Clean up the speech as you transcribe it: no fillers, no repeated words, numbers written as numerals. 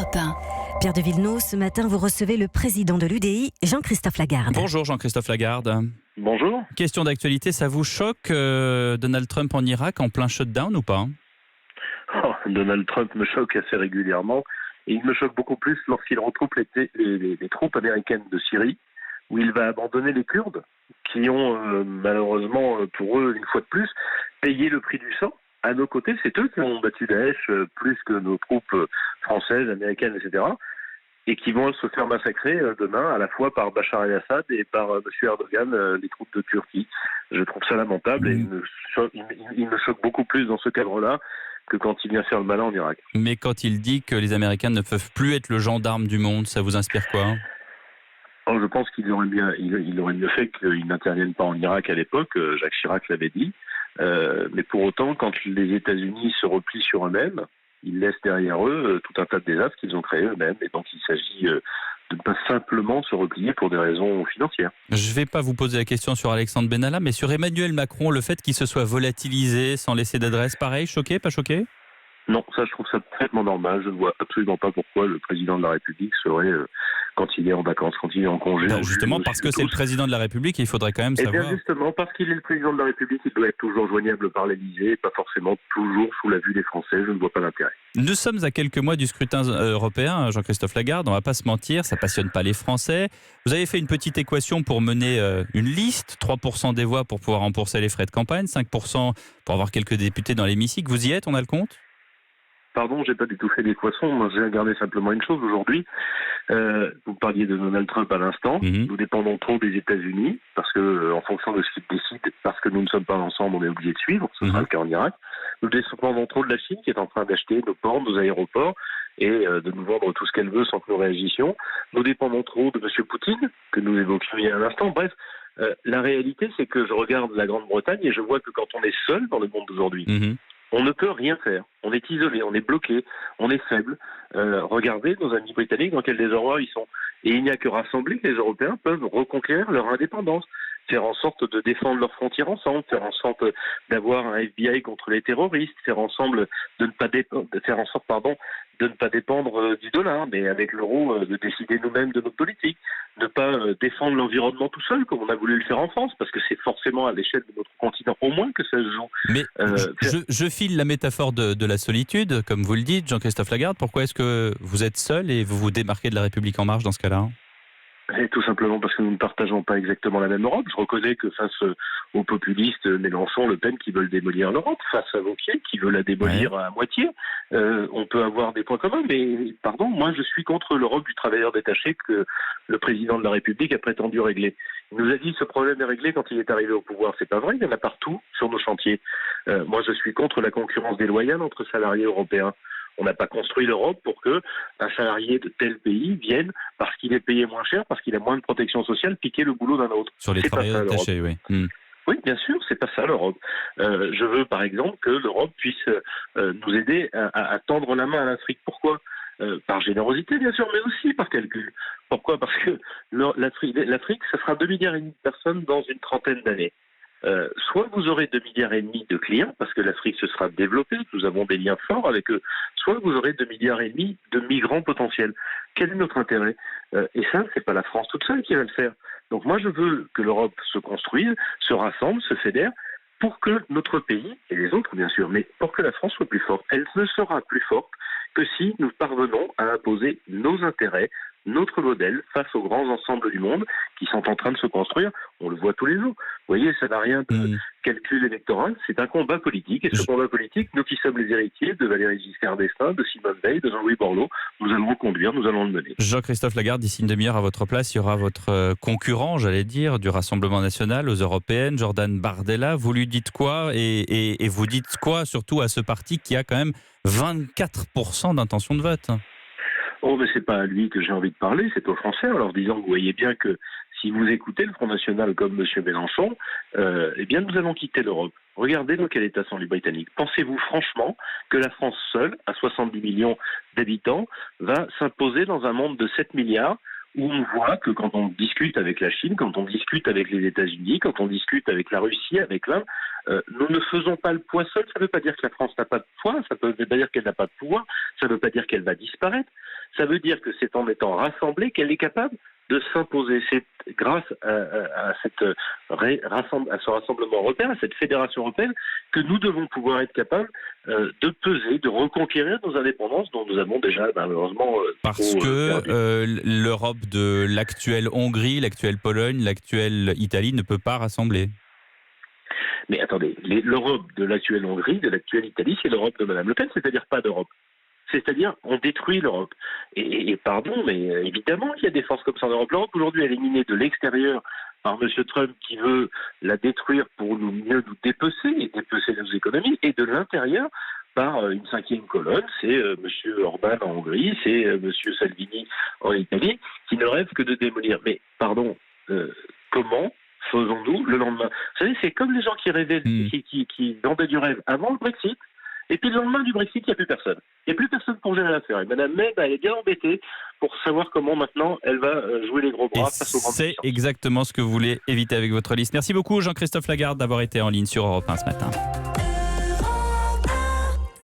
Europe 1. Pierre de Villeneuve, ce matin, vous recevez le président de l'UDI, Jean-Christophe Lagarde. Bonjour Jean-Christophe Lagarde. Bonjour. Question d'actualité, ça vous choque Donald Trump en Irak en plein shutdown ou pas ? Donald Trump me choque assez régulièrement et il me choque beaucoup plus lorsqu'il regroupe les troupes américaines de Syrie, où il va abandonner les Kurdes qui ont malheureusement pour eux, une fois de plus, payé le prix du sang. À nos côtés, c'est eux qui ont battu Daesh plus que nos troupes françaises, américaines, etc. Et qui vont se faire massacrer demain à la fois par Bachar el-Assad et par M. Erdogan, les troupes de Turquie. Je trouve ça lamentable et il me choque beaucoup plus dans ce cadre-là que quand il vient faire le malin en Irak. Mais quand il dit que les Américains ne peuvent plus être le gendarme du monde, ça vous inspire quoi ? Je pense qu'il aurait mieux fait qu'ils n'interviennent pas en Irak à l'époque. Jacques Chirac l'avait dit. Mais pour autant, quand les États-Unis se replient sur eux-mêmes, ils laissent derrière eux tout un tas de désastres qu'ils ont créés eux-mêmes. Et donc il s'agit de ne pas simplement se replier pour des raisons financières. Je ne vais pas vous poser la question sur Alexandre Benalla, mais sur Emmanuel Macron, le fait qu'il se soit volatilisé sans laisser d'adresse, pareil, choqué, pas choqué ? Non, ça je trouve ça parfaitement normal. Je ne vois absolument pas pourquoi le président de la République serait, quand il est en vacances, quand il est en congé... Justement parce que c'est le président de la République et il faudrait quand même savoir... Eh bien justement, parce qu'il est le président de la République, il doit être toujours joignable par l'Élysée, pas forcément toujours sous la vue des Français. Je ne vois pas l'intérêt. Nous sommes à quelques mois du scrutin européen, Jean-Christophe Lagarde, on ne va pas se mentir, ça ne passionne pas les Français. Vous avez fait une petite équation pour mener une liste, 3% des voix pour pouvoir rembourser les frais de campagne, 5% pour avoir quelques députés dans l'hémicycle. Vous y êtes, on a le compte ? Pardon, j'ai pas du tout fait d'équation. Moi, j'ai regardé simplement une chose aujourd'hui. Vous parliez de Donald Trump à l'instant. Nous dépendons trop des États-Unis parce que, en fonction de ce qu'ils décident, parce que nous ne sommes pas ensemble, on est obligé de suivre. Ce sera le cas en Irak. Nous dépendons trop de la Chine qui est en train d'acheter nos ports, nos aéroports et de nous vendre tout ce qu'elle veut sans que nous réagissions. Nous dépendons trop de M. Poutine que nous évoquions il y a un instant. Bref, la réalité, c'est que je regarde la Grande-Bretagne et je vois que quand on est seul dans le monde d'aujourd'hui, on ne peut rien faire. On est isolé, on est bloqué, on est faible. Regardez nos amis britanniques dans quel désarroi ils sont. Et il n'y a que rassemblés que les Européens peuvent reconquérir leur indépendance, faire en sorte de défendre leurs frontières ensemble, faire en sorte d'avoir un FBI contre les terroristes, faire en sorte de ne pas dépendre du dollar, mais avec l'euro, de décider nous-mêmes de notre politique, ne pas défendre l'environnement tout seul, comme on a voulu le faire en France, parce que c'est forcément à l'échelle de notre continent au moins que ça se joue. Mais je file la métaphore de la solitude, comme vous le dites, Jean-Christophe Lagarde. Pourquoi est-ce que vous êtes seul et vous vous démarquez de la République En Marche dans ce cas-là ? Et tout simplement parce que nous ne partageons pas exactement la même Europe. Je reconnais que face aux populistes Mélenchon, Le Pen qui veulent démolir l'Europe, face à Wauquiez qui veut la démolir à moitié, on peut avoir des points communs, mais pardon, moi je suis contre l'Europe du travailleur détaché que le président de la République a prétendu régler. Il nous a dit que ce problème est réglé quand il est arrivé au pouvoir. C'est pas vrai, il y en a partout sur nos chantiers. Moi je suis contre la concurrence déloyale entre salariés européens. On n'a pas construit l'Europe pour que un salarié de tel pays vienne, parce qu'il est payé moins cher, parce qu'il a moins de protection sociale, piquer le boulot d'un autre. Sur les travailleurs détachés, oui. Oui, bien sûr, c'est pas ça l'Europe. Je veux par exemple que l'Europe puisse nous aider à tendre la main à l'Afrique. Pourquoi ? Par générosité, bien sûr, mais aussi par calcul. Pourquoi ? Parce que l'Afrique, ça sera 2,5 milliards de personnes dans une trentaine d'années. Soit vous aurez 2,5 milliards de clients, parce que l'Afrique se sera développée, nous avons des liens forts avec eux, soit vous aurez 2,5 milliards de migrants potentiels. Quel est notre intérêt ? Et ça, c'est pas la France toute seule qui va le faire. Donc moi, je veux que l'Europe se construise, se rassemble, se fédère, pour que notre pays, et les autres bien sûr, mais pour que la France soit plus forte. Elle ne sera plus forte que si nous parvenons à imposer nos intérêts, notre modèle face aux grands ensembles du monde qui sont en train de se construire. On le voit tous les jours. Vous voyez, ça n'a rien de calcul électoral, c'est un combat politique. Et ce combat politique, nous qui sommes les héritiers de Valéry Giscard d'Estaing, de Simone Veil, de Jean-Louis Borloo, nous allons le conduire, nous allons le mener. Jean-Christophe Lagarde, d'ici une demi-heure à votre place, il y aura votre concurrent, j'allais dire, du Rassemblement National aux Européennes, Jordan Bardella. Vous lui dites quoi et vous dites quoi surtout à ce parti qui a quand même 24% d'intention de vote ? Oh, mais c'est pas à lui que j'ai envie de parler, c'est aux Français, en leur disant que vous voyez bien que si vous écoutez le Front National comme M. Mélenchon, eh bien nous allons quitter l'Europe. Regardez dans quel état sont les Britanniques. Pensez-vous franchement que la France seule, à 70 millions d'habitants, va s'imposer dans un monde de 7 milliards où on voit que quand on discute avec la Chine, quand on discute avec les États-Unis, quand on discute avec la Russie, avec l'Inde, nous ne faisons pas le poids seul. Ça ne veut pas dire que la France n'a pas de poids, ça ne veut pas dire qu'elle n'a pas de pouvoir, ça ne veut pas dire qu'elle va disparaître. Ça veut dire que c'est en étant rassemblée qu'elle est capable de s'imposer. C'est grâce à ce rassemblement européen, à cette fédération européenne, que nous devons pouvoir être capables de peser, de reconquérir nos indépendances dont nous avons déjà malheureusement Parce que l'Europe de l'actuelle Hongrie, l'actuelle Pologne, l'actuelle Italie ne peut pas rassembler. Mais attendez, l'Europe de l'actuelle Hongrie, de l'actuelle Italie, c'est l'Europe de Mme Le Pen, c'est-à-dire pas d'Europe. C'est-à-dire, on détruit l'Europe. Et pardon, mais évidemment qu'il y a des forces comme ça en Europe. L'Europe, aujourd'hui, elle est minée de l'extérieur par M. Trump qui veut la détruire pour mieux nous dépecer et dépecer nos économies, et de l'intérieur par une cinquième colonne, c'est M. Orban en Hongrie, c'est M. Salvini en Italie, qui ne rêve que de démolir. Mais pardon, comment faisons-nous le lendemain? Vous savez, c'est comme les gens qui rêvaient, qui vendaient du rêve avant le Brexit. Et puis le lendemain du Brexit, il n'y a plus personne. Il n'y a plus personne pour gérer l'affaire. Et Mme May, elle est bien embêtée pour savoir comment maintenant elle va jouer les gros bras face aux grandes puissances. C'est exactement ce que vous voulez éviter avec votre liste. Merci beaucoup Jean-Christophe Lagarde d'avoir été en ligne sur Europe 1 ce matin.